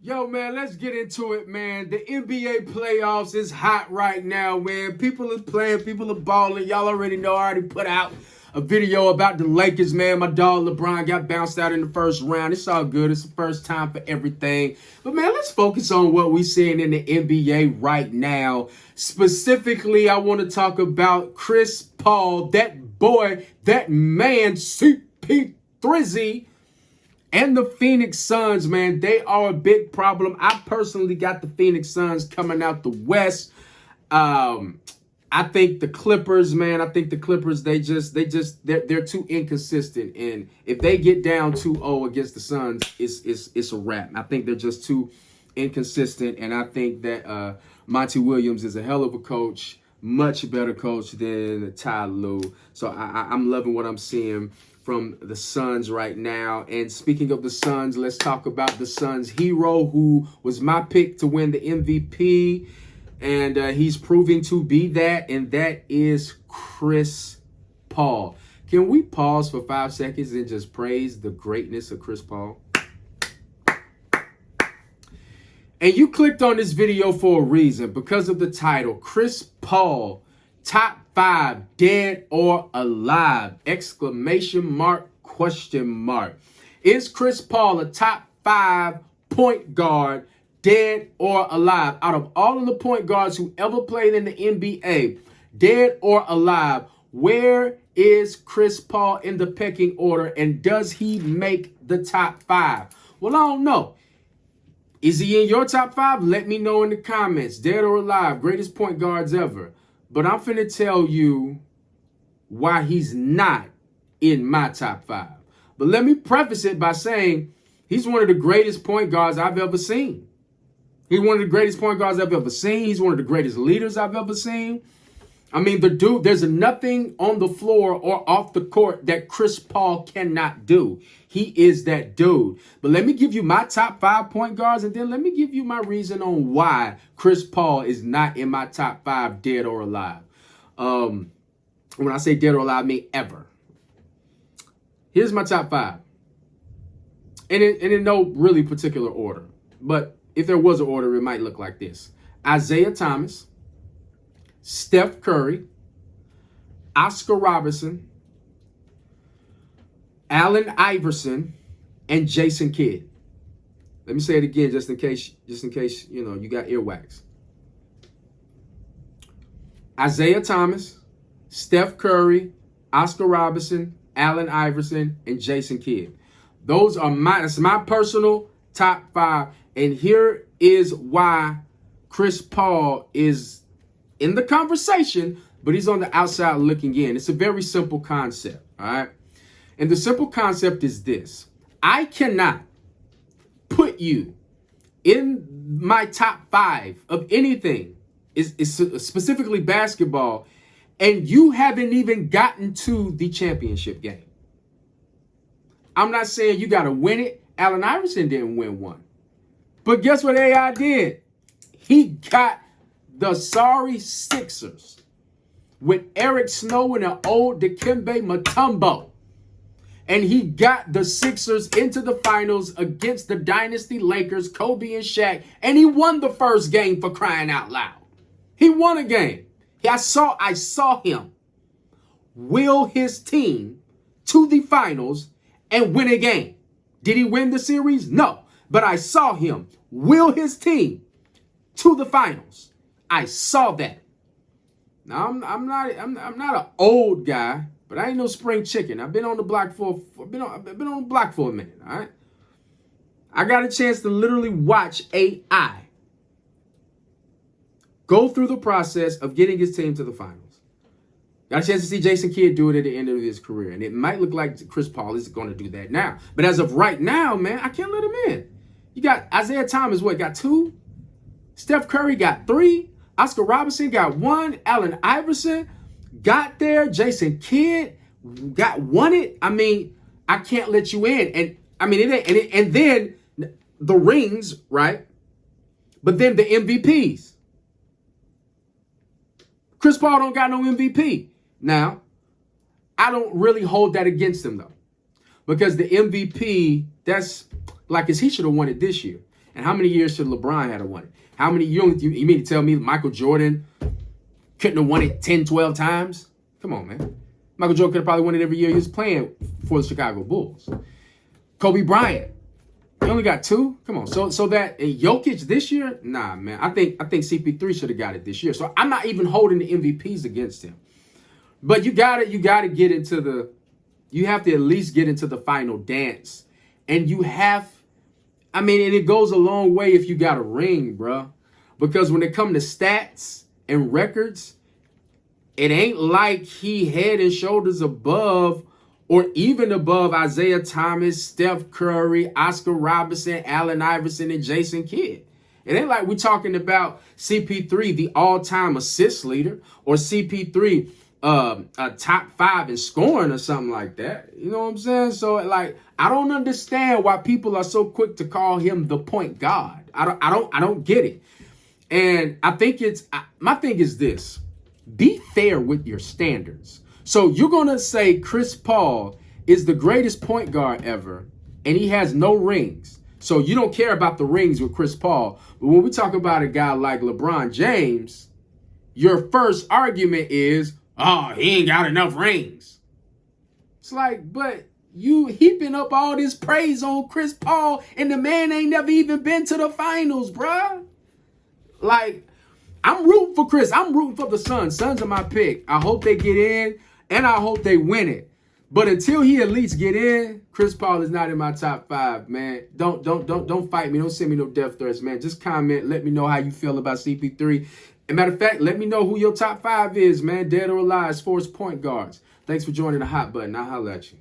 Yo, man, let's get into it, man. The NBA playoffs is hot right now, man. People are playing, people are balling. Y'all already know I already put out a video about the Lakers, man. My dog LeBron got bounced out in the first round. It's all good. It's the first time for everything. But, man, let's focus on what we're seeing in the NBA right now. Specifically, I want to talk about Chris Paul, that boy, that man, CP3Z. And the Phoenix Suns, man, they are a big problem. I personally got the Phoenix Suns coming out the West. I think the Clippers, man, they're too inconsistent. And if they get down 2-0 against the Suns, it's a wrap. I think they're just too inconsistent. And I think that Monty Williams is a hell of a coach, much better coach than Ty Lue. So I'm loving what I'm seeing from the Suns right now. And speaking of the Suns, let's talk about the Suns hero, who was my pick to win the MVP. And he's proving to be that, and that is Chris Paul. Can we pause for 5 seconds and just praise the greatness of Chris Paul? And you clicked on this video for a reason, because of the title, Chris Paul, Top 5, dead or alive, exclamation mark, question mark. Is Chris Paul a top 5 point guard, dead or alive? Out of all of the point guards who ever played in the NBA, dead or alive, where is Chris Paul in the pecking order, and does he make the top 5? Well, I don't know. Is he in your top 5? Let me know in the comments. Dead or alive, greatest point guards ever. But I'm finna tell you why he's not in my top 5. But let me preface it by saying he's one of the greatest point guards I've ever seen. He's one of the greatest point guards I've ever seen. He's one of the greatest leaders I've ever seen. I mean, the dude, there's nothing on the floor or off the court that Chris Paul cannot do. He is that dude. But let me give you my top 5 point guards, and then let me give you my reason on why Chris Paul is not in my top 5, dead or alive. When I say dead or alive, I mean ever. Here's my top 5. And in no really particular order. But if there was an order, it might look like this. Isaiah Thomas, Steph Curry, Oscar Robertson, Allen Iverson, and Jason Kidd. Let me say it again, just in case you know you got earwax. Isaiah Thomas, Steph Curry, Oscar Robertson, Allen Iverson, and Jason Kidd. That's my personal top 5. And here is why Chris Paul is in the conversation, but he's on the outside looking in. It's a very simple concept, all right? And the simple concept is this. I cannot put you in my top 5 of anything, is specifically basketball, and you haven't even gotten to the championship game. I'm not saying you got to win it. Allen Iverson didn't win one. But guess what AI did? He got the sorry Sixers with Eric Snow and an old Dikembe Mutombo. And he got the Sixers into the finals against the Dynasty Lakers, Kobe and Shaq. And he won the first game, for crying out loud. He won a game. I saw him will his team to the finals and win a game. Did he win the series? No. But I saw him will his team to the finals. I saw that. Now I'm not an old guy, but I ain't no spring chicken. I've been on the block for a minute. All right. I got a chance to literally watch AI go through the process of getting his team to the finals. Got a chance to see Jason Kidd do it at the end of his career, and it might look like Chris Paul is going to do that now. But as of right now, man, I can't let him in. You got Isaiah Thomas, got 2? Steph Curry got 3. Oscar Robertson got 1. Allen Iverson got there. Jason Kidd won it. I mean, I can't let you in. And I mean, and then the rings, right? But then the MVPs. Chris Paul don't got no MVP. Now, I don't really hold that against him, though. Because the MVP, that's like, he should have won it this year. And how many years should LeBron have won it? How many, you mean to tell me Michael Jordan couldn't have won it 10, 12 times? Come on, man. Michael Jordan could have probably won it every year he was playing for the Chicago Bulls. Kobe Bryant, he only got 2. Come on, so that Jokic this year, nah, man. I think CP3 should have got it this year. So I'm not even holding the MVPs against him. But you gotta get into the, you have to at least get into the final dance, and you have, I mean, and it goes a long way if you got a ring, bro. Because when it comes to stats and records, it ain't like he head and shoulders above or even above Isaiah Thomas, Steph Curry, Oscar Robertson, Allen Iverson, and Jason Kidd. It ain't like we're talking about CP3, the all-time assist leader, or CP3, a top 5 in scoring or something like that. You know what I'm saying? So, like, I don't understand why people are so quick to call him the point guard. I don't get it. And I think my thing is this: be fair with your standards. So you're going to say Chris Paul is the greatest point guard ever, and he has no rings. So you don't care about the rings with Chris Paul. But when we talk about a guy like LeBron James, your first argument is, oh, he ain't got enough rings. It's like, but you heaping up all this praise on Chris Paul, and the man ain't never even been to the finals, bruh. Like, I'm rooting for Chris. I'm rooting for the Suns. Suns are my pick. I hope they get in, and I hope they win it. But until he at least get in, Chris Paul is not in my top 5, man. Don't fight me. Don't send me no death threats, man. Just comment. Let me know how you feel about CP3. As a matter of fact, let me know who your top 5 is, man. Dead or alive as far as point guards. Thanks for joining the Hot Button. I'll holler at you.